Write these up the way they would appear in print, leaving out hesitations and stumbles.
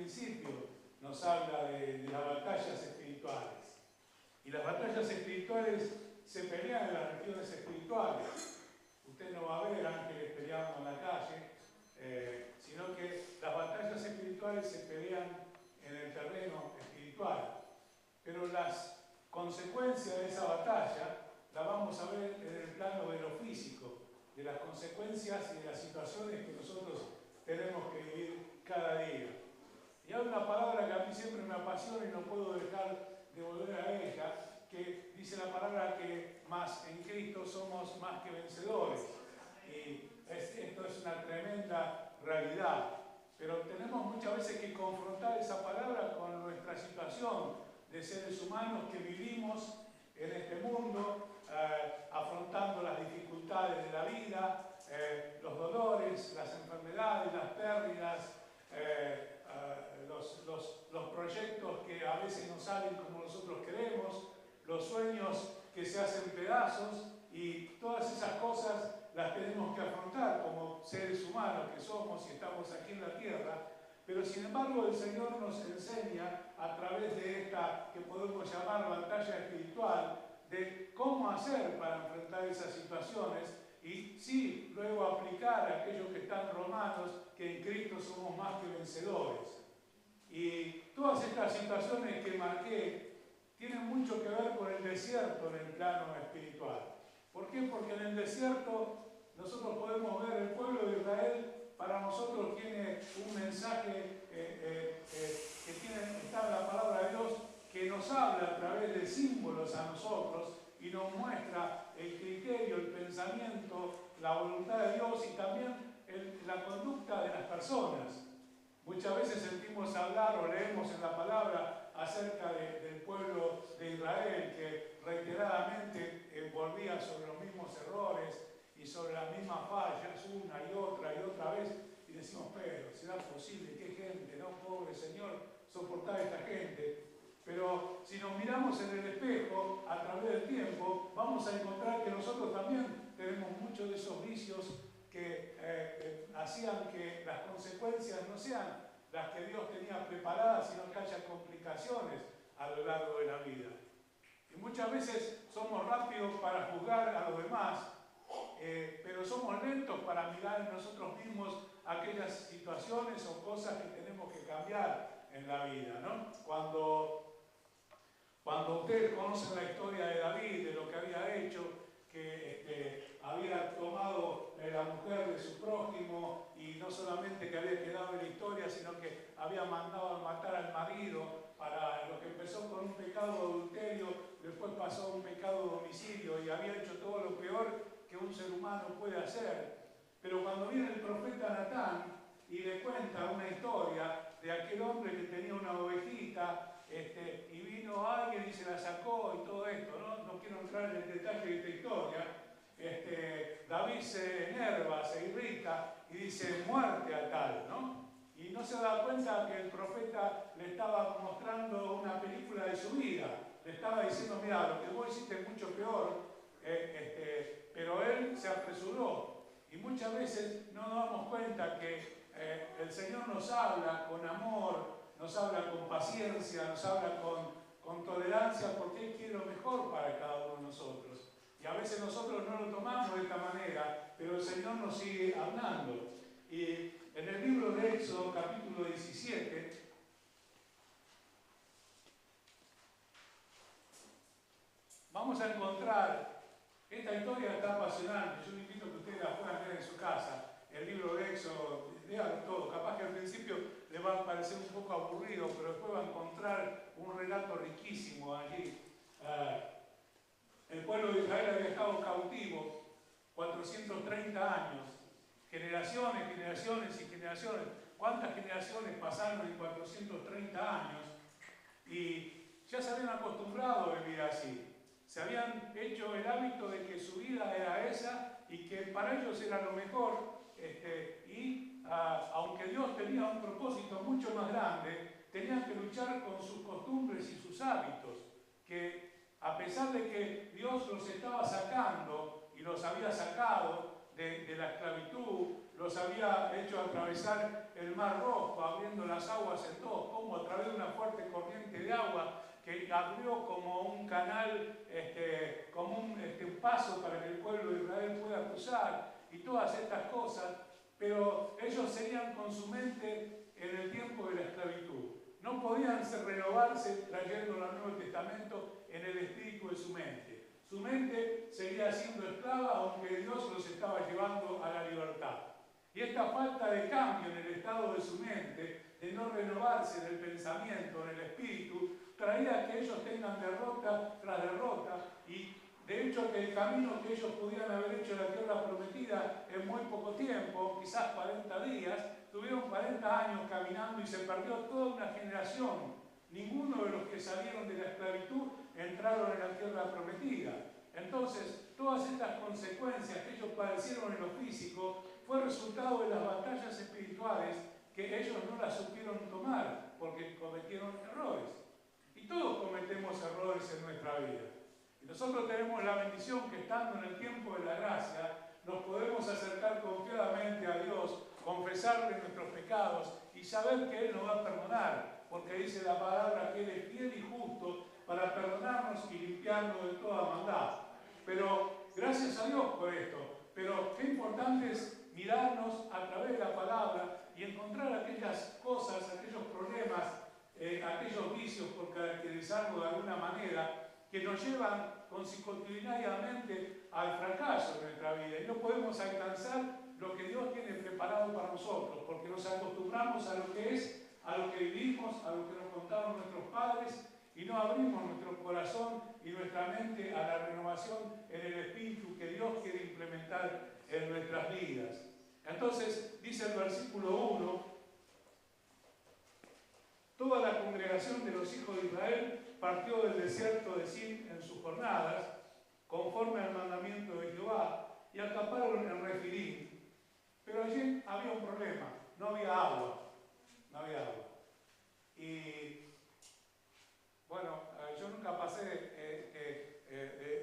principio nos habla de las batallas espirituales. Y las batallas espirituales se pelean en las regiones espirituales. Usted no va a ver ángeles peleando en la calle, sino que las batallas espirituales se pelean en el terreno espiritual. Pero las consecuencias de esa batalla las vamos a ver en el plano de lo físico, de las consecuencias y de las situaciones que nosotros tenemos que vivir cada día. Y hay una palabra que a mí siempre me apasiona y no puedo dejar de volver a ella, que dice la palabra que más en Cristo somos más que vencedores. Y esto es una tremenda realidad. Pero tenemos muchas veces que confrontar esa palabra con nuestra situación de seres humanos que vivimos en este mundo, afrontando las dificultades de la vida, los dolores, las enfermedades, las pérdidas, los proyectos que a veces no salen como nosotros queremos, los sueños que se hacen pedazos, y todas esas cosas las tenemos que afrontar como seres humanos que somos y estamos aquí en la tierra. Pero sin embargo el Señor nos enseña a través de esta que podemos llamar batalla espiritual, de cómo hacer para enfrentar esas situaciones y sí, luego aplicar a aquellos que están romanos, que en Cristo somos más que vencedores. Y todas estas situaciones que marqué tienen mucho que ver con el desierto en el plano espiritual. ¿Por qué? Porque en el desierto nosotros podemos ver el pueblo de Israel, para nosotros tiene un mensaje que está en la palabra de Dios, que nos habla a través de símbolos a nosotros y nos muestra el criterio, el pensamiento, la voluntad de Dios y también la conducta de las personas. Muchas veces sentimos hablar o leemos en la palabra acerca del pueblo de Israel que reiteradamente volvía sobre los mismos errores y sobre las mismas fallas una y otra vez, y decimos, pero ¿será posible? ¿Qué gente? No, pobre Señor, soportar a esta gente. Pero si nos miramos en el espejo a través del tiempo, vamos a encontrar que nosotros también tenemos muchos de esos vicios que hacían que las consecuencias no sean las que Dios tenía preparadas, sino que haya complicaciones a lo largo de la vida. Y muchas veces somos rápidos para juzgar a los demás, pero somos lentos para mirar en nosotros mismos aquellas situaciones o cosas que tenemos que cambiar en la vida, ¿no? Cuando ustedes conocen la historia de David, de lo que había hecho, que había tomado la mujer de su prójimo y no solamente que había quedado en la historia, sino que había mandado a matar al marido, para lo que empezó con un pecado de adulterio, después pasó a un pecado de homicidio y había hecho todo lo peor que un ser humano puede hacer. Pero cuando viene el profeta Natán y le cuenta una historia de aquel hombre que tenía una ovejita, y vino alguien y se la sacó y todo esto, no quiero entrar en el detalle de esta historia, David se enerva, se irrita y dice muerte a tal, ¿no? Y no se da cuenta que el profeta le estaba mostrando una película de su vida, le estaba diciendo, mira, lo que vos hiciste es mucho peor, pero él se apresuró. Y muchas veces no nos damos cuenta que el Señor nos habla con amor, nos habla con paciencia, nos habla con tolerancia, porque Él quiere lo mejor para cada uno de nosotros. Y a veces nosotros no lo tomamos de esta manera, pero el Señor nos sigue hablando. Y en el libro de Éxodo, capítulo 17, vamos a encontrar, esta historia está apasionante, yo les invito a que ustedes la puedan ver en su casa. El libro de Éxodo, lean todo, capaz que al principio le va a parecer un poco aburrido, pero después va a encontrar un relato riquísimo allí. El pueblo de Israel había estado cautivo 430 años, generaciones y generaciones. ¿Cuántas generaciones pasaron en 430 años? Y ya se habían acostumbrado a vivir así. Se habían hecho el hábito de que su vida era esa y que para ellos era lo mejor. Aunque Dios tenía un propósito mucho más grande, tenían que luchar con sus costumbres y sus hábitos, que a pesar de que Dios los estaba sacando y los había sacado de la esclavitud, los había hecho atravesar el Mar Rojo, abriendo las aguas en dos, como a través de una fuerte corriente de agua que abrió como un canal, como un paso para que el pueblo de Israel pueda cruzar, y todas estas cosas, pero ellos serían con su mente en el tiempo de la esclavitud. No podían renovarse trayendo al Nuevo Testamento en el espíritu de su mente. Su mente seguía siendo esclava, aunque Dios los estaba llevando a la libertad. Y esta falta de cambio en el estado de su mente, de no renovarse en el pensamiento, en el espíritu, traía que ellos tengan derrota tras derrota, y de hecho que el camino que ellos pudieran haber hecho en la tierra prometida en muy poco tiempo, quizás 40 días, tuvieron 40 años caminando y se perdió toda una generación. Ninguno de los que salieron de la esclavitud entraron en la tierra prometida. Entonces, todas estas consecuencias que ellos padecieron en lo físico fue resultado de las batallas espirituales que ellos no las supieron tomar porque cometieron errores. Y todos cometemos errores en nuestra vida. Y nosotros tenemos la bendición que estando en el tiempo de la gracia, nos podemos acercar confiadamente a Dios, confesarle nuestros pecados y saber que Él nos va a perdonar, porque dice la palabra que Él es fiel y justo para perdonarnos y limpiarnos de toda maldad. Pero gracias a Dios por esto. Pero qué importante es mirarnos a través de la palabra y encontrar aquellas cosas, aquellos problemas, aquellos vicios, por caracterizarlo de alguna manera, que nos llevan consecutivinariamente al fracaso en nuestra vida. Y no podemos alcanzar lo que Dios tiene preparado para nosotros, porque nos acostumbramos a lo que es, a lo que vivimos, a lo que nos contaron nuestros padres, y no abrimos nuestro corazón y nuestra mente a la renovación en el Espíritu que Dios quiere implementar en nuestras vidas. Entonces, dice el versículo 1, toda la congregación de los hijos de Israel partió del desierto de Sin en sus jornadas, conforme al mandamiento de Jehová, y acamparon en Refidim. Pero allí había un problema, no había agua. No había agua. Y bueno, yo nunca pasé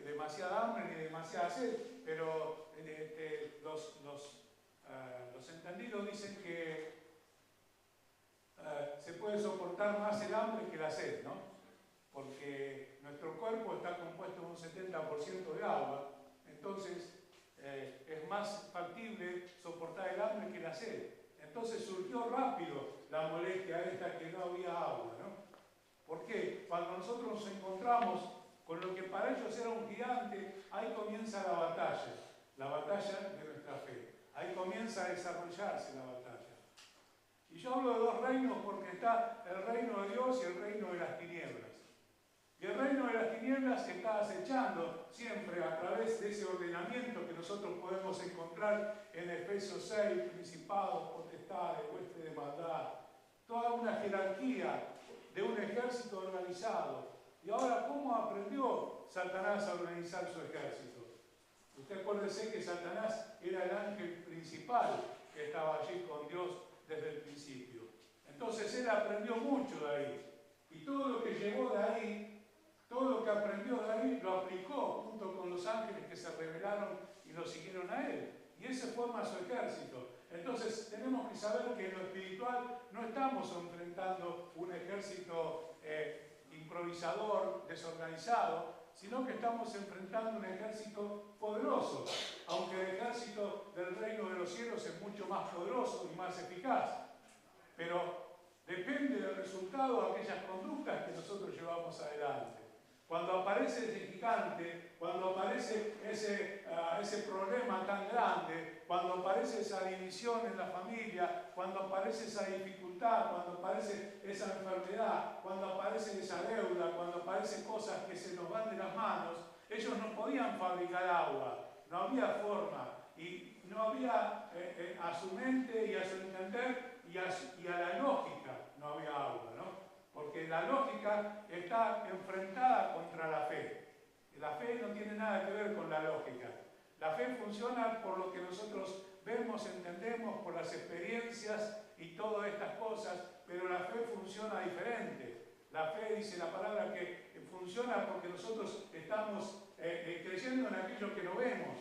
demasiada hambre ni demasiada sed, pero los entendidos dicen que se puede soportar más el hambre que la sed, ¿no? Porque nuestro cuerpo está compuesto un 70% de agua, entonces es más factible soportar el hambre que la sed. Entonces surgió rápido la molestia esta que no había agua, ¿no? ¿Por qué? Cuando nosotros nos encontramos con lo que para ellos era un gigante, ahí comienza la batalla de nuestra fe. Ahí comienza a desarrollarse la batalla. Y yo hablo de dos reinos porque está el reino de Dios y el reino de las tinieblas. Y el reino de las tinieblas se está acechando siempre a través de ese ordenamiento que nosotros podemos encontrar en Efesios 6, principados, potestades, huestes de maldad, toda una jerarquía de un ejército organizado. Y ahora, ¿cómo aprendió Satanás a organizar su ejército? Usted acuérdese que Satanás era el ángel principal que estaba allí con Dios desde el principio. Entonces él aprendió mucho de ahí. Y todo lo que llegó de ahí, todo lo que aprendió de ahí, lo aplicó junto con los ángeles que se rebelaron y lo siguieron a él. Y ese forma su ejército. Entonces tenemos que saber que en lo espiritual no estamos enfrentando un ejército improvisador, desorganizado, sino que estamos enfrentando un ejército poderoso, aunque el ejército del reino de los cielos es mucho más poderoso y más eficaz. Pero depende del resultado de aquellas conductas que nosotros llevamos adelante. Cuando aparece ese gigante, cuando aparece ese problema tan grande, cuando aparece esa división en la familia, cuando aparece esa dificultad, cuando aparece esa enfermedad, cuando aparece esa deuda, cuando aparecen cosas que se nos van de las manos, ellos no podían fabricar agua, no había forma, y no había a su mente y a su entender y a la lógica no había agua, ¿no? Porque la lógica está enfrentada contra la fe. La fe no tiene nada que ver con la lógica. La fe funciona por lo que nosotros vemos, entendemos, por las experiencias y todas estas cosas, pero la fe funciona diferente. La fe, dice la palabra, que funciona porque nosotros estamos creyendo en aquello que no vemos.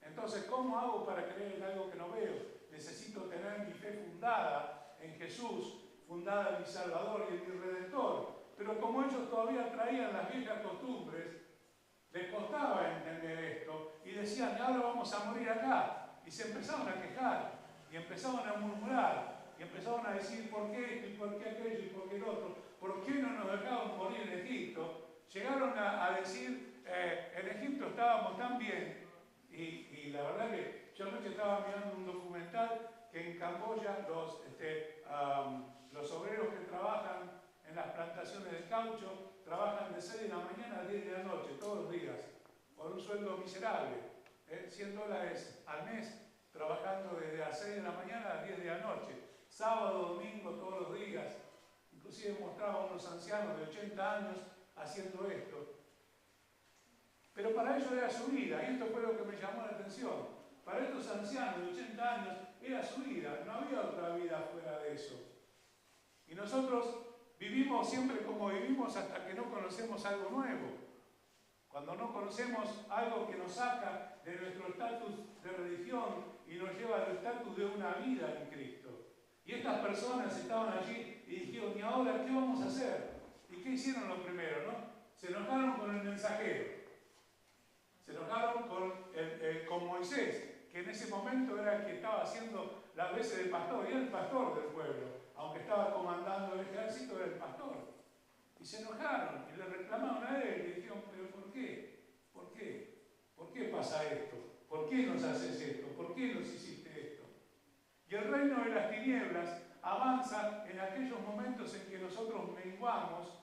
Entonces, ¿cómo hago para creer en algo que no veo? Necesito tener mi fe fundada en Jesús, fundada en mi Salvador y en mi Redentor. Pero como ellos todavía traían las viejas costumbres, les costaba entender esto y decían, y ahora vamos a morir acá. Y se empezaron a quejar y empezaron a murmurar y empezaron a decir, ¿por qué esto y por qué aquello y por qué el otro? ¿Por qué no nos dejaron morir en Egipto? Llegaron a decir, en Egipto estábamos tan bien. Y la verdad que yo anoche estaba mirando un documental que en Camboya los obreros que trabajan en las plantaciones de caucho trabajan de 6 de la mañana a 10 de la noche, todos los días, por un sueldo miserable, $100 al mes, trabajando desde las 6 de la mañana a las 10 de la noche, sábado, domingo, todos los días. Inclusive mostraba a unos ancianos de 80 años haciendo esto. Pero para ellos era su vida, y esto fue lo que me llamó la atención. Para estos ancianos de 80 años era su vida, no había otra vida fuera de eso. Y nosotros vivimos siempre como vivimos hasta que no conocemos algo nuevo. Cuando no conocemos algo que nos saca de nuestro estatus de religión y nos lleva al estatus de una vida en Cristo. Y estas personas estaban allí y dijeron, ¿y ahora qué vamos a hacer? ¿Y qué hicieron lo primero, no? Se enojaron con el mensajero. Se enojaron con Moisés, que en ese momento era el que estaba haciendo las veces del pastor, y era el pastor del pueblo, aunque estaba comandando el ejército, era el pastor. Y se enojaron y le reclamaron a él y dijeron, ¿pero por qué? ¿Por qué? ¿Por qué pasa esto? ¿Por qué nos haces esto? ¿Por qué nos hiciste esto? Y el reino de las tinieblas avanza en aquellos momentos en que nosotros menguamos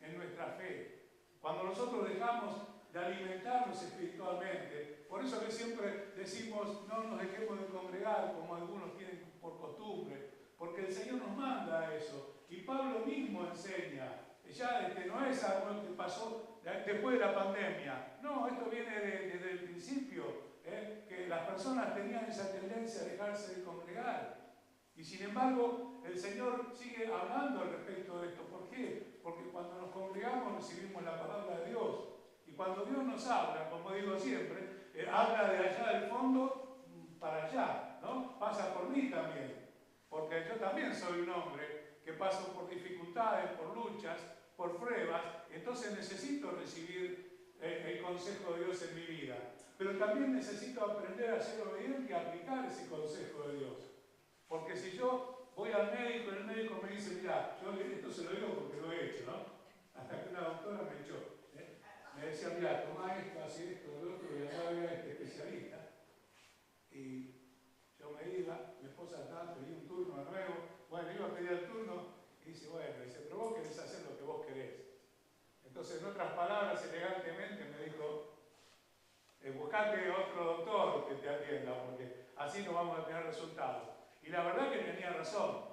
en nuestra fe. Cuando nosotros dejamos de alimentarnos espiritualmente. Por eso que siempre decimos, no nos dejemos de congregar como algunos tienen por costumbre, porque el Señor nos manda a eso. Y Pablo mismo enseña, ya no es algo que pasó después de la pandemia, no, esto viene desde el principio, que las personas tenían esa tendencia a dejarse de congregar. Y sin embargo, el Señor sigue hablando al respecto de esto. ¿Por qué? Porque cuando nos congregamos recibimos la palabra de Dios. Y cuando Dios nos habla, como digo siempre, habla de allá del fondo para allá, ¿no? Pasa por mí también, porque yo también soy un hombre que paso por dificultades, por luchas, por pruebas, entonces necesito recibir el consejo de Dios en mi vida, pero también necesito aprender a ser obediente y aplicar ese consejo de Dios, porque si yo voy al médico y el médico me dice, mira, yo esto se lo digo porque lo he hecho, ¿no? Hasta que una doctora me echó. Me decía, mira, toma esto, así esto, lo otro, y allá había este especialista. Y yo me iba, mi esposa tanto, pedí un turno de nuevo. Bueno, iba a pedir el turno y dice, bueno, dice, pero vos querés hacer lo que vos querés. Entonces, en otras palabras, elegantemente me dijo, buscate otro doctor que te atienda, porque así no vamos a tener resultados. Y la verdad que tenía razón.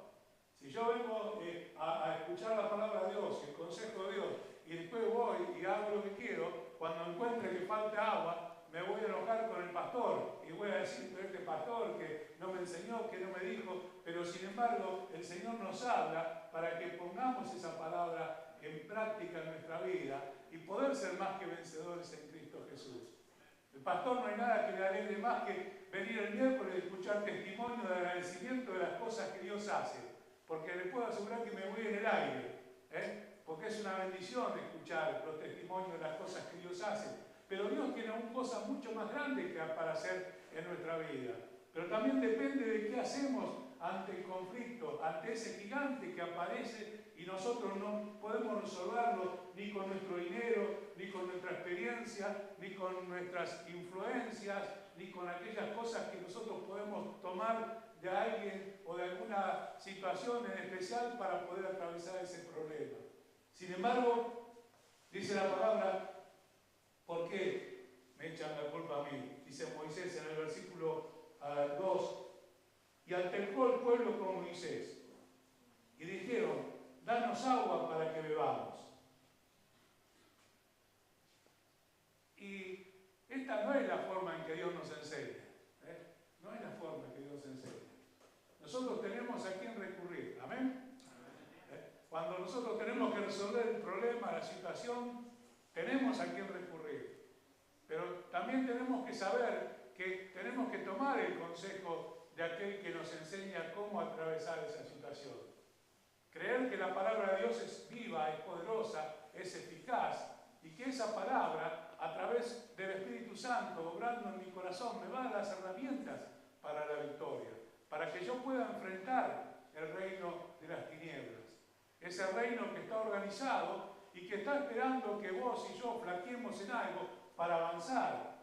Si yo vengo a escuchar la palabra de Dios, el consejo de Dios, y después voy y hago lo que quiero, cuando encuentre que falta agua, me voy a enojar con el pastor y voy a decir, pero este pastor que no me enseñó, que no me dijo, pero sin embargo el Señor nos habla para que pongamos esa palabra en práctica en nuestra vida y poder ser más que vencedores en Cristo Jesús. El pastor no hay nada que le alegre más que venir el miércoles y escuchar testimonio de agradecimiento de las cosas que Dios hace, porque le puedo asegurar que me voy en el aire, porque es una bendición escuchar los testimonios de las cosas que Dios hace. Pero Dios tiene aún cosas mucho más grandes que para hacer en nuestra vida. Pero también depende de qué hacemos ante el conflicto, ante ese gigante que aparece y nosotros no podemos resolverlo ni con nuestro dinero, ni con nuestra experiencia, ni con nuestras influencias, ni con aquellas cosas que nosotros podemos tomar de alguien o de alguna situación en especial para poder atravesar ese problema. Sin embargo, dice la palabra, ¿por qué me echan la culpa a mí? Dice Moisés en el versículo 2, y altercó el pueblo con Moisés, y dijeron, danos agua para que bebamos. Y esta no es la forma en que Dios nos enseña, no es la forma en que Dios nos enseña. Nosotros tenemos a quién recurrir, ¿amén? Cuando nosotros tenemos que resolver el problema, la situación, tenemos a quién recurrir. Pero también tenemos que saber que tenemos que tomar el consejo de aquel que nos enseña cómo atravesar esa situación. entender que la palabra de Dios es viva, es poderosa, es eficaz, y que esa palabra, a través del Espíritu Santo, obrando en mi corazón, me va a dar las herramientas para la victoria, para que yo pueda enfrentar el reino de las tinieblas. Ese reino que está organizado y que está esperando que vos y yo flaqueemos en algo para avanzar.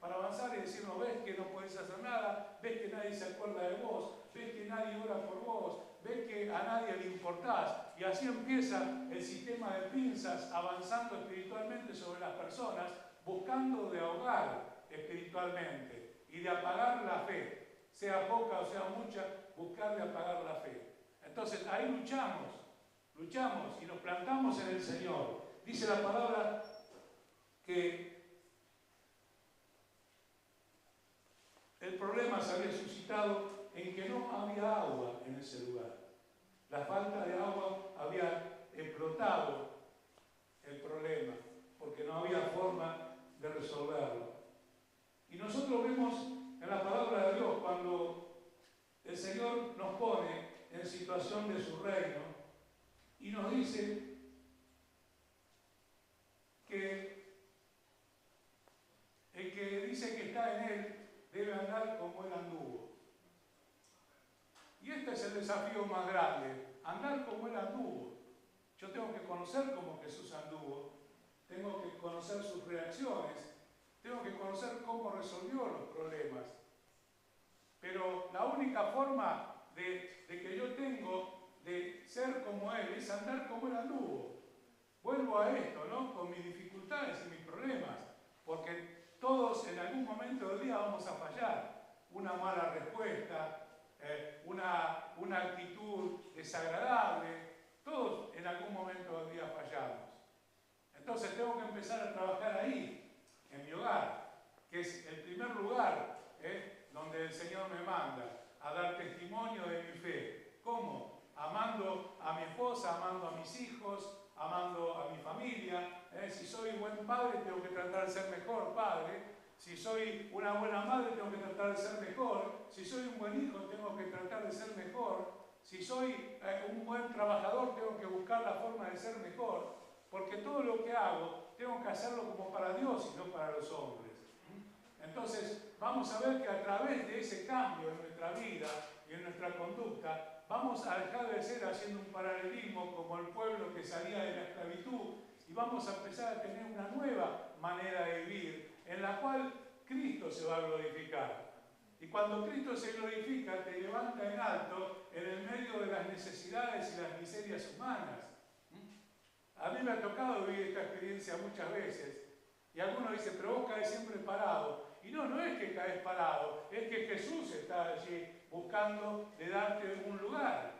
Para avanzar y decirnos, ves que no podés hacer nada, ves que nadie se acuerda de vos, ves que nadie ora por vos, ves que a nadie le importás. Y así empieza el sistema de pinzas avanzando espiritualmente sobre las personas, buscando de ahogar espiritualmente y de apagar la fe, sea poca o sea mucha, buscar de apagar la fe. Entonces ahí luchamos y nos plantamos en el Señor. Dice la palabra que el problema se había suscitado en que no había agua en ese lugar. La falta de agua había explotado el problema, porque no había forma de resolverlo. Y nosotros vemos en la palabra de Dios, cuando el Señor nos pone en situación de su reino y nos dice que el que dice que está en Él debe andar como Él anduvo. Y este es el desafío más grande, andar como Él anduvo. Yo tengo que conocer cómo Jesús anduvo, tengo que conocer sus reacciones, tengo que conocer cómo resolvió los problemas. Pero la única forma de que yo tengo de ser como Él es andar como Él anduvo. Vuelvo a esto, ¿no? Con mis dificultades y mis problemas, porque todos en algún momento del día vamos a fallar. Una mala respuesta, una actitud desagradable, todos en algún momento del día fallamos. Entonces tengo que empezar a trabajar ahí, en mi hogar, que es el primer lugar donde el Señor me manda a dar testimonio de mi fe. ¿Cómo? Amando a mi esposa, amando a mis hijos, amando a mi familia. Si soy buen padre, tengo que tratar de ser mejor padre. Si soy una buena madre, tengo que tratar de ser mejor. Si soy un buen hijo, tengo que tratar de ser mejor. Si soy un buen trabajador, tengo que buscar la forma de ser mejor. Porque todo lo que hago, tengo que hacerlo como para Dios y no para los hombres. Entonces, vamos a ver que a través de ese cambio en nuestra vida y en nuestra conducta, vamos a dejar de ser haciendo un paralelismo como el pueblo que salía de la esclavitud y vamos a empezar a tener una nueva manera de vivir en la cual Cristo se va a glorificar. Y cuando Cristo se glorifica, te levanta en alto en el medio de las necesidades y las miserias humanas. A mí me ha tocado vivir esta experiencia muchas veces. Y algunos dicen, pero vos caes siempre parado. Y no es que caes parado, es que Jesús está allí buscando de darte un lugar.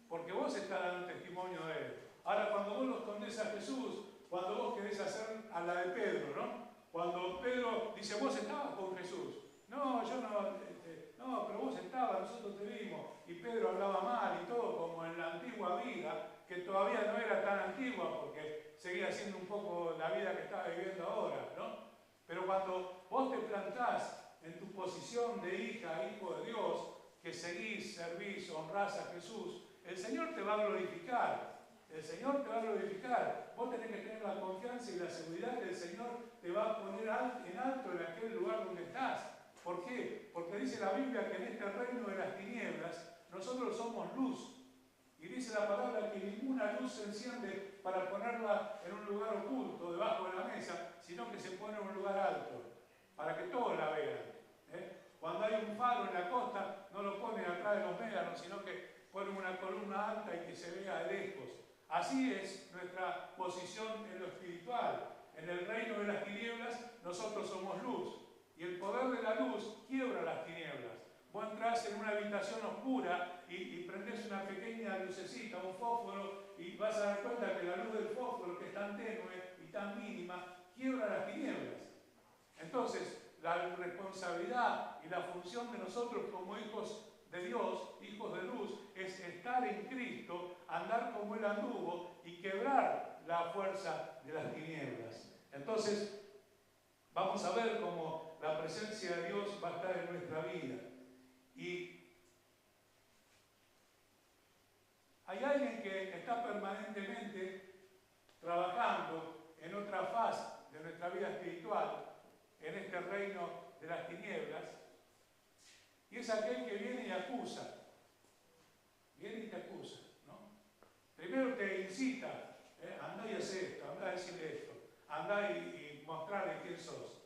Porque vos estás dando testimonio de Él. Ahora, cuando vos lo escondés a Jesús, cuando vos querés hacer a la de Pedro, ¿no? Cuando Pedro dice, vos estabas con Jesús. No, yo no, pero vos estabas, nosotros te vimos. Y Pedro hablaba mal y todo, como en la antigua vida, que todavía no era tan antigua, porque seguía siendo un poco la vida que estaba viviendo ahora, ¿no? Pero cuando vos te plantás en tu posición de hija, hijo de Dios, que seguís, servís, honrás a Jesús, el Señor te va a glorificar. El Señor te va a glorificar. Vos tenés que tener la confianza y la seguridad que el Señor te va a poner en alto en aquel lugar donde estás. ¿Por qué? Porque dice la Biblia que en este reino de las tinieblas nosotros somos luz. Y dice la palabra que ninguna luz se enciende para ponerla en un lugar oculto, debajo de la mesa, sino que se pone en un lugar alto, para que todos la vean. Cuando hay un faro en la costa, no lo ponen atrás de los médanos, sino que ponen una columna alta y que se vea de lejos. Así es nuestra posición en lo espiritual. En el reino de las tinieblas, nosotros somos luz. Y el poder de la luz quiebra las tinieblas. Vos entrás en una habitación oscura y prendés una pequeña lucecita, un fósforo, y vas a dar cuenta que la luz del fósforo, que es tan tenue y tan mínima, quiebra las tinieblas. Entonces, la responsabilidad y la función de nosotros como hijos de Dios, hijos de luz, es estar en Cristo, andar como Él anduvo y quebrar la fuerza de las tinieblas. Entonces, vamos a ver cómo la presencia de Dios va a estar en nuestra vida. Y Hay alguien que está permanentemente trabajando en otra fase de nuestra vida espiritual, en este reino de las tinieblas, y es aquel que viene y acusa. Viene y te acusa, ¿no? Primero te incita, andá y haz esto, andá a decir esto, andá y mostrarle quién sos.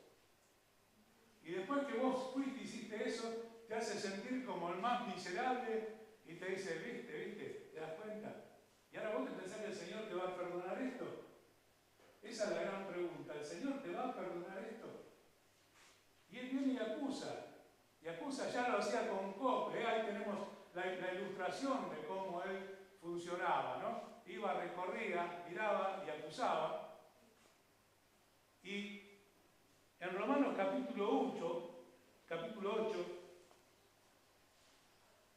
Y después que vos fuiste y hiciste eso, te hace sentir como el más miserable y te dice, ¿viste? ¿Te das cuenta? Y ahora vos te pensás que el Señor te va a perdonar esto. Esa es la gran pregunta. ¿El Señor te va a perdonar esto? Y Él viene y acusa. Y acusa, ya lo hacía con Job. Ahí tenemos la ilustración de cómo Él funcionaba, ¿no? Iba, recorría, miraba y acusaba. Y en Romanos capítulo 8,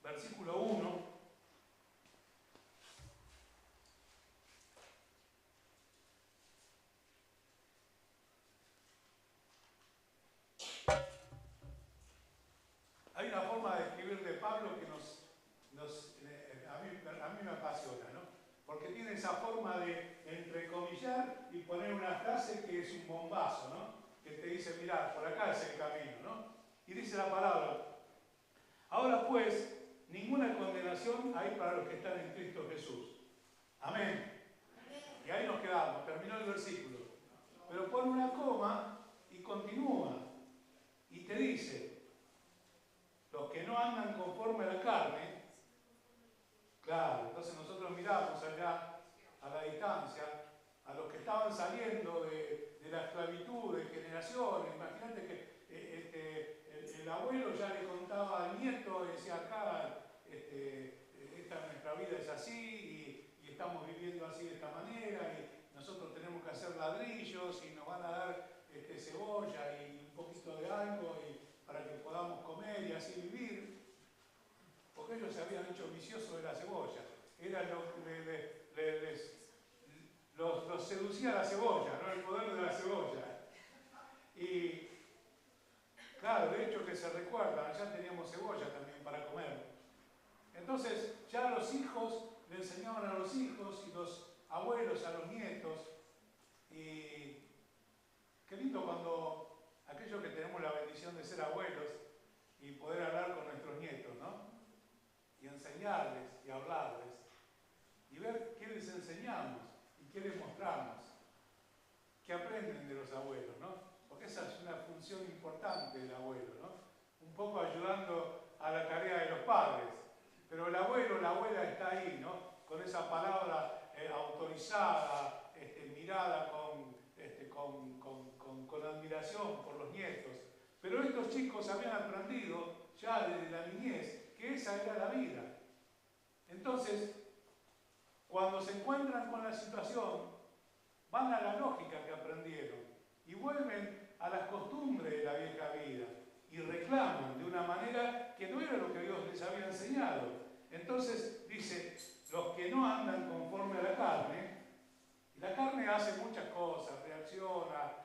versículo 1, hay una forma de escribir de Pablo que a mí me apasiona, ¿no? Porque tiene esa forma de entrecomillar y poner una frase que es un bombazo, ¿no? Que te dice, mirá, por acá es el camino, ¿no? Y dice la palabra, ahora pues, ninguna condenación hay para los que están en Cristo Jesús. Amén. Y ahí nos quedamos, terminó el versículo. Pero pone una coma y continúa. Y te dice, los que no andan conforme a la carne, claro, entonces nosotros miramos allá a la distancia, a los que estaban saliendo de la esclavitud, de generaciones. Imagínate que el abuelo ya le contaba al nieto, decía acá, esta nuestra vida es así y estamos viviendo así de esta manera y nosotros tenemos que hacer ladrillos y nos van a dar cebolla y un poquito de algo para que podamos comer y así vivir. Porque ellos se habían hecho viciosos de la cebolla. Era los seducía la cebolla, ¿no? El poder de la cebolla. Y claro, de hecho que se recuerdan, ya teníamos cebolla también para comer. Entonces ya los hijos le enseñaban a los hijos y los abuelos a los nietos. Y qué lindo cuando aquellos que tenemos la bendición de ser abuelos y poder hablar con nuestros nietos, ¿no? Y enseñarles y hablarles y ver qué les enseñamos y qué les mostramos, qué aprenden de los abuelos, ¿no? Porque esa es una función importante del abuelo, ¿no? Un poco ayudando a la tarea de los padres, pero el abuelo, la abuela está ahí, ¿no? Con esa palabra autorizada, mirada con admiración por los nietos. Pero estos chicos habían aprendido ya desde la niñez que esa era la vida. Entonces, cuando se encuentran con la situación, van a la lógica que aprendieron y vuelven a las costumbres de la vieja vida y reclaman de una manera que no era lo que Dios les había enseñado. Entonces dice, los que no andan conforme a la carne, y la carne hace muchas cosas, reacciona,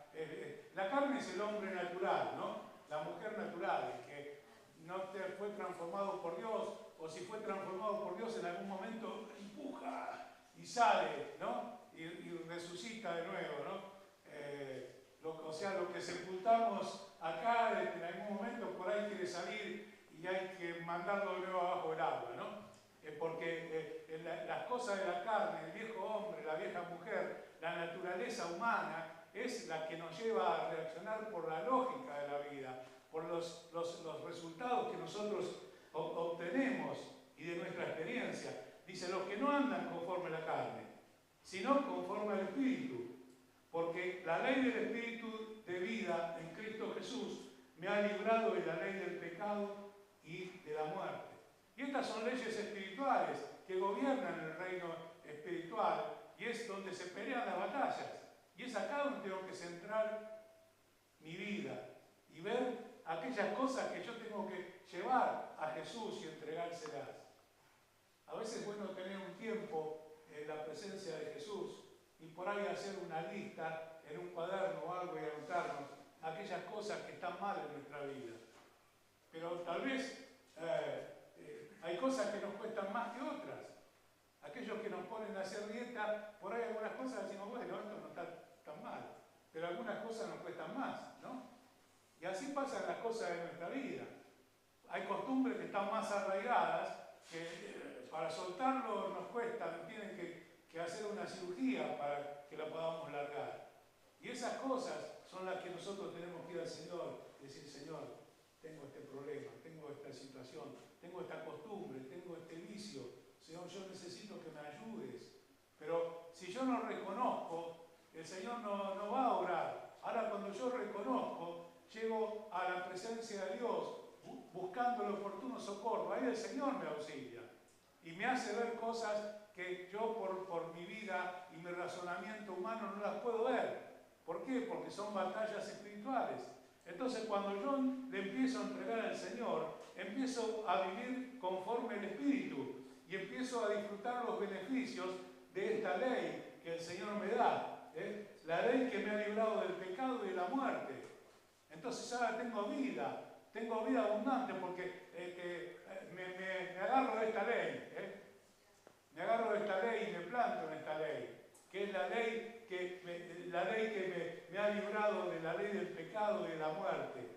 la carne es el hombre natural, ¿no? La mujer natural, el que no fue transformado por Dios, o si fue transformado por Dios en algún momento empuja y sale, ¿no? Y resucita de nuevo, ¿no? O sea, lo que sepultamos acá, en algún momento por ahí quiere salir y hay que mandarlo de nuevo abajo del agua, ¿no? Porque las cosas de la carne, el viejo hombre, la vieja mujer, la naturaleza humana es la que nos lleva a reaccionar por la lógica de la vida, por los resultados que nosotros obtenemos y de nuestra experiencia. Dice, los que no andan conforme a la carne, sino conforme al Espíritu, porque la ley del Espíritu de vida en Cristo Jesús me ha librado de la ley del pecado y de la muerte. Y estas son leyes espirituales que gobiernan el reino espiritual y es donde se pelean las batallas. Y es acá donde tengo que centrar mi vida y ver aquellas cosas que yo tengo que llevar a Jesús y entregárselas. A veces es bueno tener un tiempo en la presencia de Jesús y por ahí hacer una lista en un cuaderno o algo y anotarnos aquellas cosas que están mal en nuestra vida. Pero tal vez hay cosas que nos cuestan más que otras. Aquellos que nos ponen a hacer dieta, por ahí algunas cosas decimos, bueno, esto no está tan mal, pero algunas cosas nos cuestan más, ¿no? Y así pasan las cosas de nuestra vida. Hay costumbres que están más arraigadas, que para soltarlo nos cuesta, nos tienen que hacer una cirugía para que la podamos largar. Y esas cosas son las que nosotros tenemos que ir al Señor y decir, Señor, tengo este problema, tengo esta situación, tengo esta costumbre, tengo este vicio. Señor, yo necesito que me ayudes. Pero si yo no reconozco, el Señor no va a obrar. Ahora cuando yo reconozco, llego a la presencia de Dios buscando el oportuno socorro. Ahí el Señor me auxilia y me hace ver cosas que yo por mi vida y mi razonamiento humano no las puedo ver. ¿Por qué? Porque son batallas espirituales. Entonces cuando yo le empiezo a entregar al Señor, empiezo a vivir conforme el Espíritu y empiezo a disfrutar los beneficios de esta ley que el Señor me da. La ley que me ha librado del pecado y de la muerte. Entonces ahora tengo vida abundante porque me agarro de esta ley. Me agarro de esta ley y me planto en esta ley, que es la ley que me ha librado de la ley del pecado y de la muerte.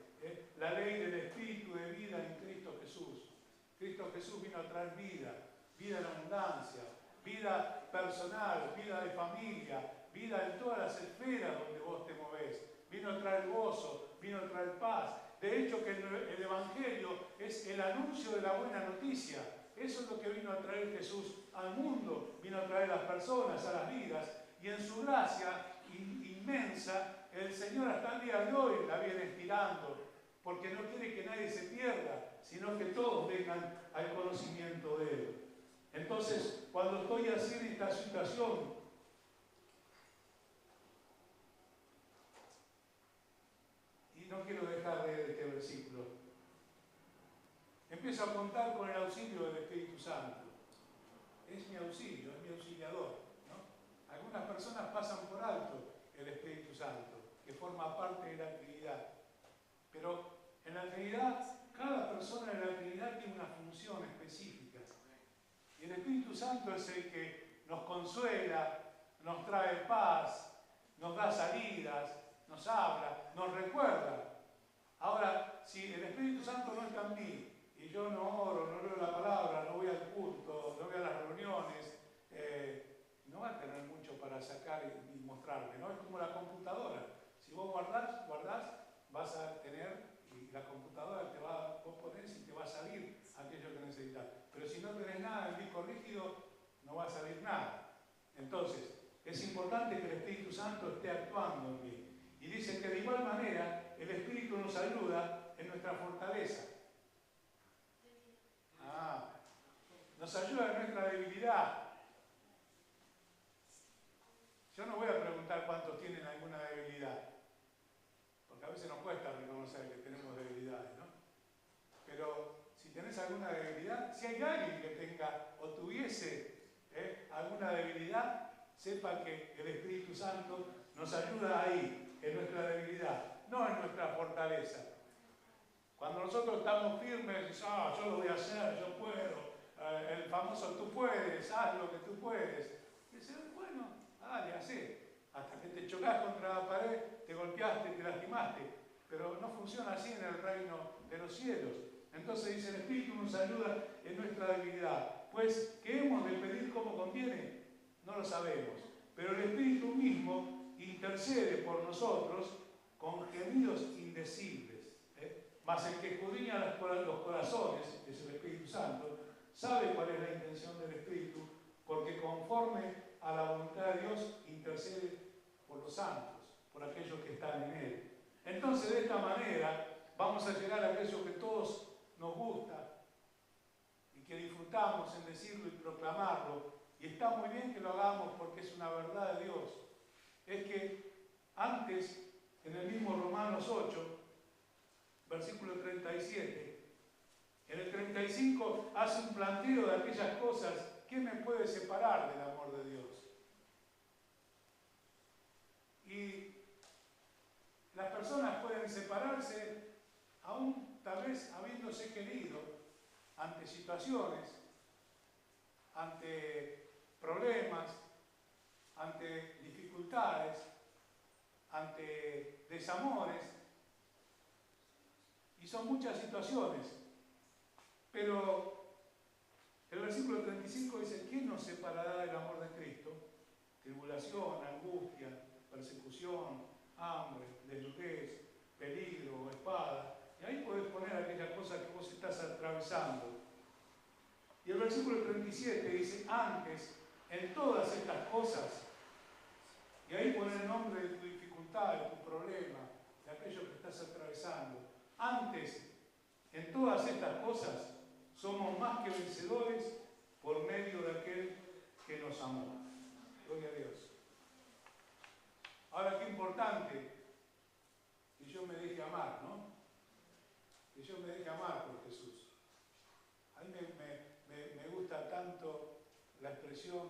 La ley del Espíritu de vida en Cristo Jesús. Cristo Jesús vino a traer vida en abundancia, vida personal, vida de familia, vida en todas las esferas donde vos te movés. Vino a traer gozo, vino a traer paz. De hecho, que el Evangelio es el anuncio de la buena noticia. Eso es lo que vino a traer Jesús al mundo. Vino a traer a las personas, a las vidas. Y en su gracia inmensa, el Señor hasta el día de hoy la viene estirando. Porque no quiere que nadie se pierda, sino que todos vengan al conocimiento de Él. Entonces, cuando estoy así en esta situación, y no quiero dejar de leer este versículo, empiezo a contar con el auxilio del Espíritu Santo. Es mi auxilio, es mi auxiliador, ¿no? Algunas personas pasan por alto el Espíritu Santo, que forma parte de la Trinidad. Pero en la Trinidad, cada persona de la Trinidad tiene una función específica. Y el Espíritu Santo es el que nos consuela, nos trae paz, nos da salidas, nos habla, nos recuerda. Ahora, si el Espíritu Santo no está en mí, y yo no oro, no leo la palabra, no voy al culto, no voy a las reuniones, no va a tener mucho para sacar y mostrarme, ¿no? Es como la computadora. Si vos guardás, vas a tener, y la computadora vos ponés y te va a salir aquello que necesitas. Pero si no tenés nada en disco rígido, no va a salir nada. Entonces, es importante que el Espíritu Santo esté actuando en mí. Y dice que de igual manera el Espíritu nos ayuda en nuestra fortaleza. Nos ayuda en nuestra debilidad. Yo no voy a preguntar cuántos tienen alguna debilidad, porque a veces nos cuesta reconocer que tenemos debilidades, ¿no? Pero si tenés alguna debilidad, si hay alguien que tenga o tuviese alguna debilidad, sepa que el Espíritu Santo nos ayuda ahí, en nuestra debilidad, no en nuestra fortaleza. Cuando nosotros estamos firmes, decimos, yo lo voy a hacer, yo puedo. El famoso tú puedes, haz lo que tú puedes. Y dice, bueno, dale, hacé. Hasta que te chocás contra la pared, te golpeaste, te lastimaste. Pero no funciona así en el reino de los cielos. Entonces dice, el Espíritu nos ayuda en nuestra debilidad. Pues, ¿qué hemos de pedir como conviene? No lo sabemos. Pero el Espíritu mismo intercede por nosotros con gemidos indecibles. Mas el que escudriña los corazones, es el Espíritu Santo, sabe cuál es la intención del Espíritu, porque conforme a la voluntad de Dios intercede por los santos, por aquellos que están en Él. Entonces, de esta manera, vamos a llegar a aquello que todos nos gusta y que disfrutamos en decirlo y proclamarlo. Y está muy bien que lo hagamos porque es una verdad de Dios. Es que antes, en el mismo Romanos 8, versículo 37, en el 35 hace un planteo de aquellas cosas que me puede separar del amor de Dios. Y las personas pueden separarse aún tal vez habiéndose querido ante situaciones, ante problemas, ante dificultades, ante desamores, y son muchas situaciones. Pero el versículo 35 dice: ¿quién nos separará del amor de Cristo? Tribulación, angustia, persecución, hambre, desnudez, peligro, espada. Y ahí podés poner aquellas cosas que vos estás atravesando. Y el versículo 37 dice: antes, en todas estas cosas, y ahí pone el nombre de tu dificultad, de tu problema, de aquello que estás atravesando. Antes, en todas estas cosas, somos más que vencedores por medio de aquel que nos amó. Gloria a Dios. Ahora, qué importante que yo me deje amar, ¿no? Que yo me deje amar por Jesús. A mí me gusta tanto la expresión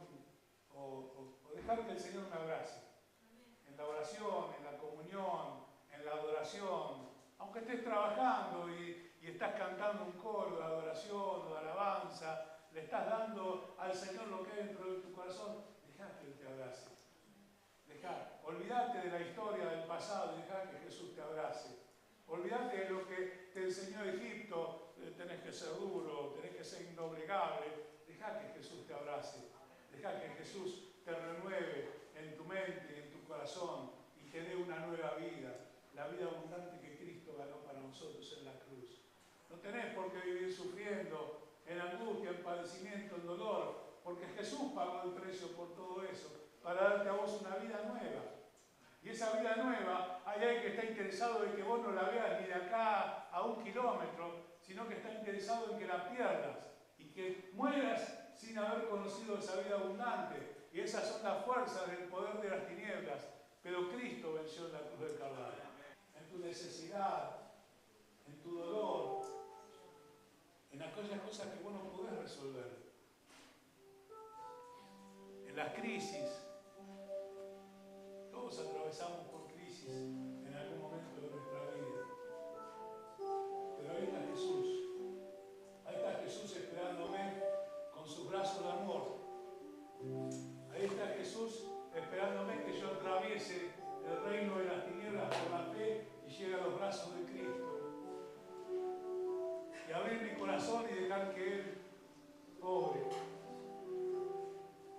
o dejar que el Señor me abrace. En la oración, en la comunión, en la adoración, aunque estés trabajando y estás cantando un coro de adoración o de alabanza, le estás dando al Señor lo que hay dentro de tu corazón, dejá que Él te abrace. Olvídate de la historia del pasado y dejá que Jesús te abrace. Olvídate de lo que te enseñó Egipto, tenés que ser duro, tenés que ser indoblegable. Dejá que Jesús te abrace. Dejá que Jesús te renueve en tu mente y en tu corazón y te dé una nueva vida, la vida abundante que Cristo ganó para nosotros en la cruz. No tenés por qué vivir sufriendo, en angustia, en padecimiento, en dolor, porque Jesús pagó el precio por todo eso, para darte a vos una vida nueva. Y esa vida nueva, hay alguien que está interesado en que vos no la veas ni de acá a 1 kilómetro, sino que está interesado en que la pierdas y que mueras sin haber conocido esa vida abundante. Y esas son las fuerzas del poder de las tinieblas. Pero Cristo venció en la cruz del Calvario. En tu necesidad, en tu dolor, en aquellas cosas que vos no podés resolver, en las crisis. Todos atravesamos por crisis en algún momento de nuestra vida. Pero ahí está Jesús. Ahí está Jesús esperándome con sus brazos de amor. Ahí está Jesús esperándome que yo atraviese el reino de las tinieblas por la fe y llegue a los brazos de Cristo. Y abrir mi corazón y dejar que Él obre.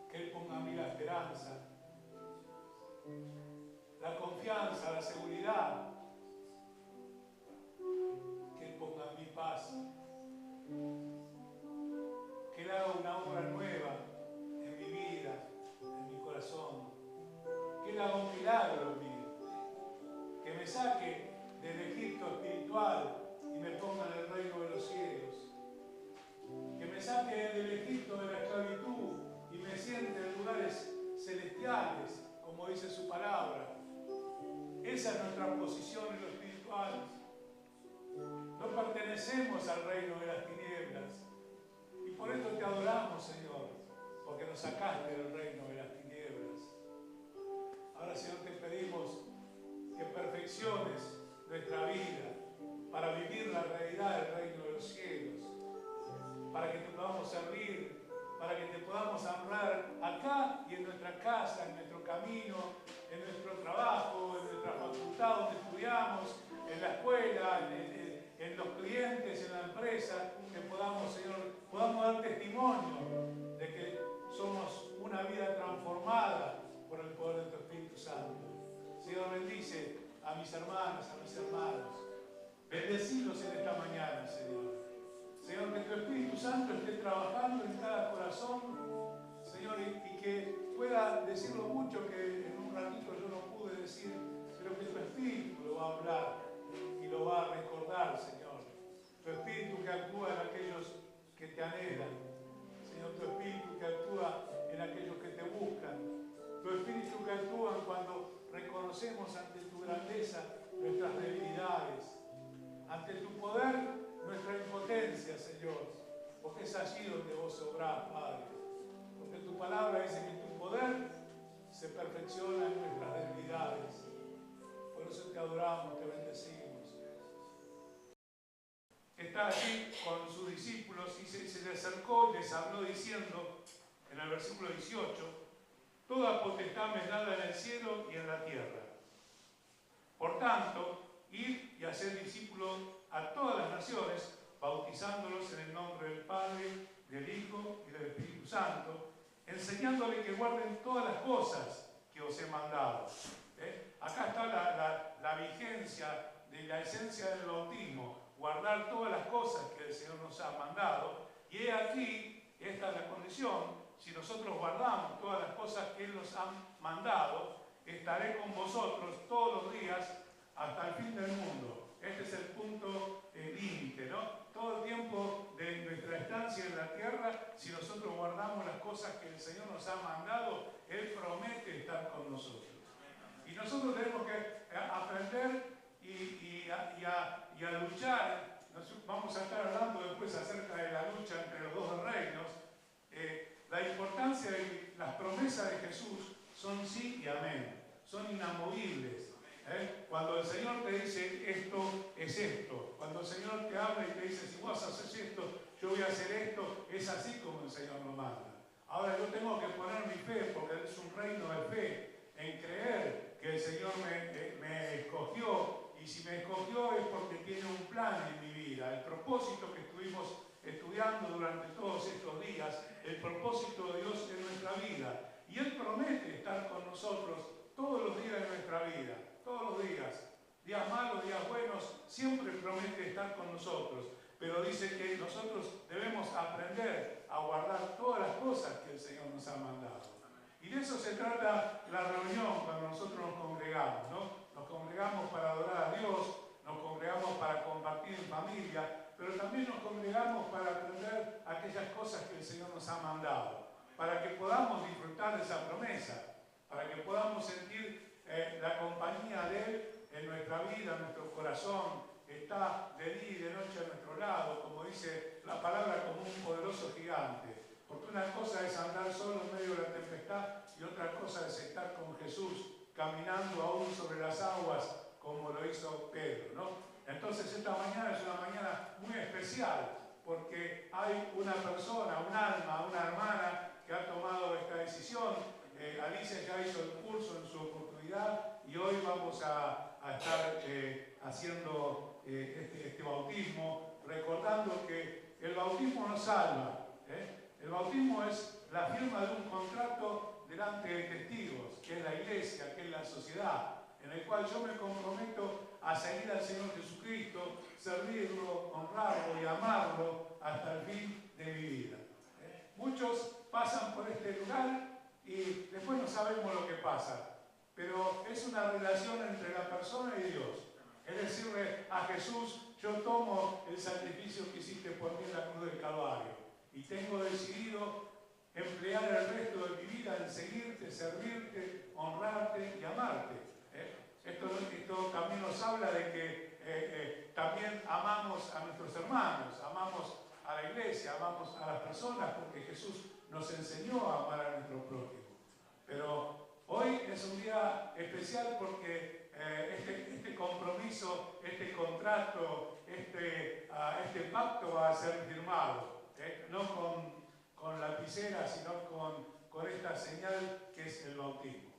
Que Él ponga en mí la esperanza, la confianza, la seguridad, que Él ponga en mi paz, que Él haga una obra nueva en mi vida, en mi corazón, que Él haga un milagro en mí, que me saque del Egipto espiritual y me ponga en el reino de los cielos, que me saque del Egipto de la esclavitud y me siente en lugares celestiales, como dice su palabra. Esa es nuestra posición en lo espiritual. No pertenecemos al reino de las tinieblas. Y por esto te adoramos, Señor, porque nos sacaste del reino de las tinieblas. Ahora, Señor, te pedimos que perfecciones nuestra vida para vivir la realidad del reino de los cielos, para que te podamos servir, para que te podamos honrar acá y en nuestra casa, en nuestro camino, en nuestro trabajo, en nuestra facultad donde estudiamos, en la escuela, en los clientes, en la empresa, que podamos, Señor, podamos dar testimonio de que somos una vida transformada por el poder de tu Espíritu Santo. Señor, bendice a mis hermanas, a mis hermanos. Bendecilos en esta mañana, Señor. Señor, que tu Espíritu Santo esté trabajando en cada corazón, Señor, y que pueda decir lo mucho que en un ratito yo no pude decir, pero que tu Espíritu lo va a hablar y lo va a recordar, Señor. Tu Espíritu que actúa en aquellos que te anhelan. Señor, tu Espíritu que actúa en aquellos que te buscan. Tu Espíritu que actúa cuando reconocemos ante tu grandeza nuestras debilidades. Ante tu poder, nuestra impotencia, Señor, porque es allí donde vos obrás, Padre. Porque tu palabra dice que tu poder se perfecciona en nuestras debilidades. Por eso te adoramos, te bendecimos. Está allí con sus discípulos y se le acercó y les habló diciendo, en el versículo 18, toda potestad me es dada en el cielo y en la tierra. Por tanto, id y haced discípulos a todas las naciones, bautizándolos en el nombre del Padre, del Hijo y del Espíritu Santo, enseñándoles que guarden todas las cosas que os he mandado. Acá está la vigencia de la esencia del bautismo, guardar todas las cosas que el Señor nos ha mandado. Y he aquí, esta es la condición: si nosotros guardamos todas las cosas que Él nos ha mandado, estaré con vosotros todos los días hasta el fin del mundo. Este es el punto límite, ¿no? Todo el tiempo de nuestra estancia en la tierra, si nosotros guardamos las cosas que el Señor nos ha mandado, Él promete estar con nosotros. Y nosotros tenemos que aprender y a luchar. Vamos a estar hablando después acerca de la lucha entre los dos reinos. La importancia de las promesas de Jesús son sí y amén, son inamovibles. Cuando el Señor te dice esto es esto, cuando el Señor te habla y te dice si vos haces esto, yo voy a hacer esto, es así como el Señor lo manda. Ahora yo tengo que poner mi fe, porque es un reino de fe, en creer que el Señor me escogió, y si me escogió es porque tiene un plan en mi vida. El propósito que estuvimos estudiando durante todos estos días, el propósito de Dios en nuestra vida. Y Él promete estar con nosotros todos los días de nuestra vida, todos los días. Días malos, días buenos, siempre promete estar con nosotros. Pero dice que nosotros debemos aprender a guardar todas las cosas que el Señor nos ha mandado. Y de eso se trata la reunión cuando nosotros nos congregamos, ¿no? Nos congregamos para adorar a Dios, nos congregamos para compartir en familia, pero también nos congregamos para aprender aquellas cosas que el Señor nos ha mandado, para que podamos disfrutar de esa promesa, para que podamos sentir la compañía de Él en nuestra vida, en nuestro corazón. Está de día y de noche a nuestro lado, como dice la palabra, como un poderoso gigante. Porque una cosa es andar solo en medio de la tempestad y otra cosa es estar con Jesús caminando aún sobre las aguas como lo hizo Pedro, ¿no? Entonces esta mañana es una mañana muy especial porque hay una persona, un alma, una hermana que ha tomado esta decisión. Alicia ya hizo el curso en su oportunidad y hoy vamos a estar haciendo este bautismo, recordando que el bautismo nos salva. El bautismo es la firma de un contrato delante de testigos, que es la iglesia, que es la sociedad, en el cual yo me comprometo a seguir al Señor Jesucristo, servirlo, honrarlo y amarlo hasta el fin de mi vida. Muchos pasan por este lugar y después no sabemos lo que pasa, pero es una relación entre la persona y Dios. Es decirle a Jesús: yo tomo el sacrificio que hiciste por mí en la cruz del Calvario y tengo decidido emplear el resto de mi vida en seguirte, servirte, honrarte y amarte. Esto también nos habla de que también amamos a nuestros hermanos, amamos a la iglesia, amamos a las personas, porque Jesús nos enseñó a amar a nuestro prójimo. Pero hoy es un día especial porque este compromiso, este contrato, este pacto va a ser firmado, no con lapicera, sino con esta señal que es el bautismo.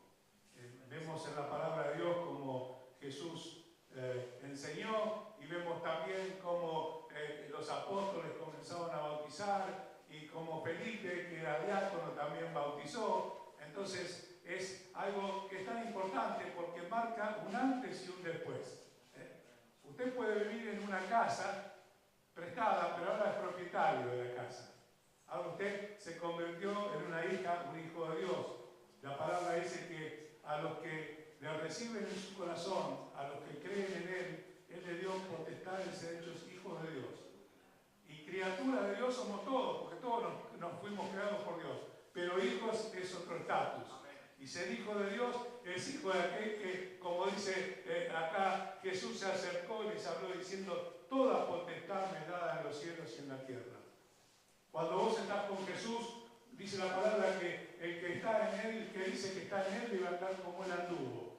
Vemos en la palabra de Dios como Jesús enseñó, y vemos también cómo los apóstoles comenzaron a bautizar, y como Felipe, que era diácono, también bautizó. Entonces es algo que es tan importante porque marca un antes y un después. Usted puede vivir en una casa prestada, pero ahora es propietario de la casa. Ahora usted se convirtió en una hija, un hijo de Dios. La palabra dice que a los que le reciben en su corazón, a los que creen en Él le dio potestad de ser hechos hijos de Dios. Y criaturas de Dios somos todos, porque todos nos fuimos creados por Dios. Pero hijos es otro estatus. Y ser hijo de Dios es hijo de aquel que, como dice acá, Jesús se acercó y les habló diciendo: toda potestad me es dada en los cielos y en la tierra. Cuando vos estás con Jesús, dice la palabra que el que está en Él, el que dice que está en Él, debe andar como Él anduvo.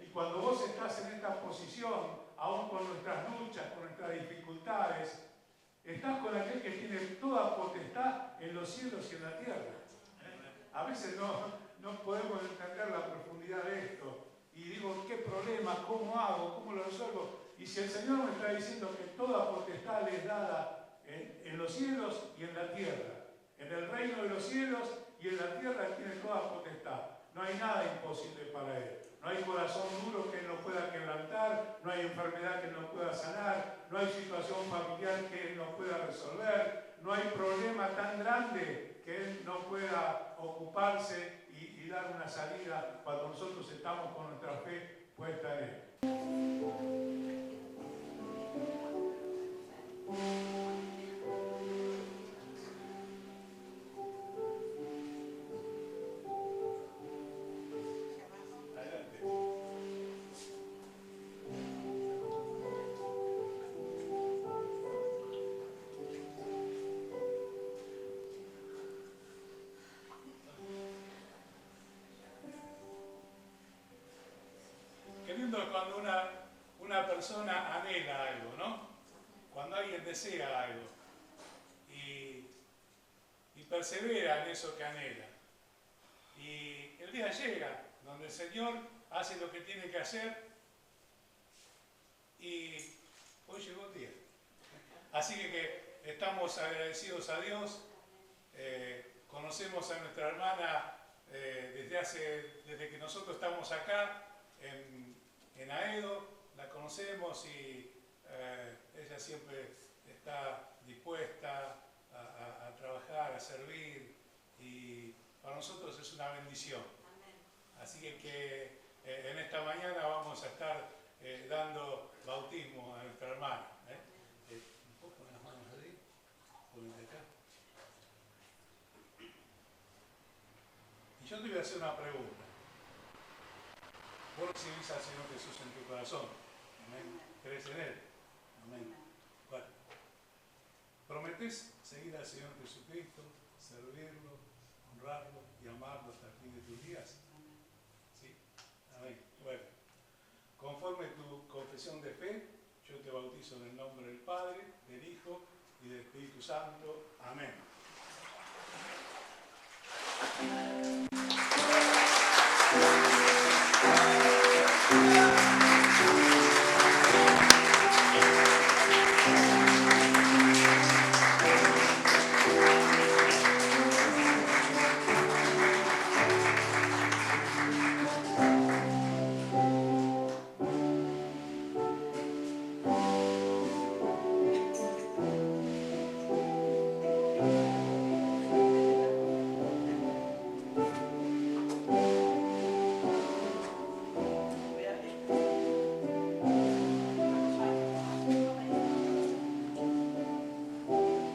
Y cuando vos estás en esta posición, aún con nuestras luchas, con nuestras dificultades, estás con aquel que tiene toda potestad en los cielos y en la tierra. a veces no podemos entender la profundidad de esto. Y digo, ¿qué problema? ¿Cómo hago? ¿Cómo lo resuelvo? Y si el Señor me está diciendo que toda potestad le es dada en los cielos y en la tierra, en el reino de los cielos y en la tierra Él tiene toda potestad. No hay nada imposible para Él. No hay corazón duro que Él no pueda quebrantar, no hay enfermedad que Él no pueda sanar, no hay situación familiar que Él no pueda resolver, no hay problema tan grande que Él no pueda ocuparse y dar una salida cuando nosotros estamos con nuestra fe puesta en Él. Qué lindo es cuando una persona anhela algo, ¿no? Cuando alguien desea algo y persevera en eso que anhela. Y el día llega donde el Señor hace lo que tiene que hacer y hoy llegó el día. Así que estamos agradecidos a Dios. Conocemos a nuestra hermana desde que nosotros estamos acá en Aedo, la conocemos y ella siempre está dispuesta a trabajar, a servir y para nosotros es una bendición. Así que en esta mañana vamos a estar dando bautismo a nuestra hermana. ¿Puedo poner las manos ahí? Ponete acá. Y yo te voy a hacer una pregunta. Vos recibís al Señor Jesús en tu corazón. Amén. ¿Crees en Él? Amén. Bueno. ¿Prometés seguir al Señor Jesucristo, servirlo, honrarlo y amarlo hasta el fin de tus días? ¿Sí? Amén. Bueno. Conforme tu confesión de fe, yo te bautizo en el nombre del Padre, del Hijo y del Espíritu Santo. Amén.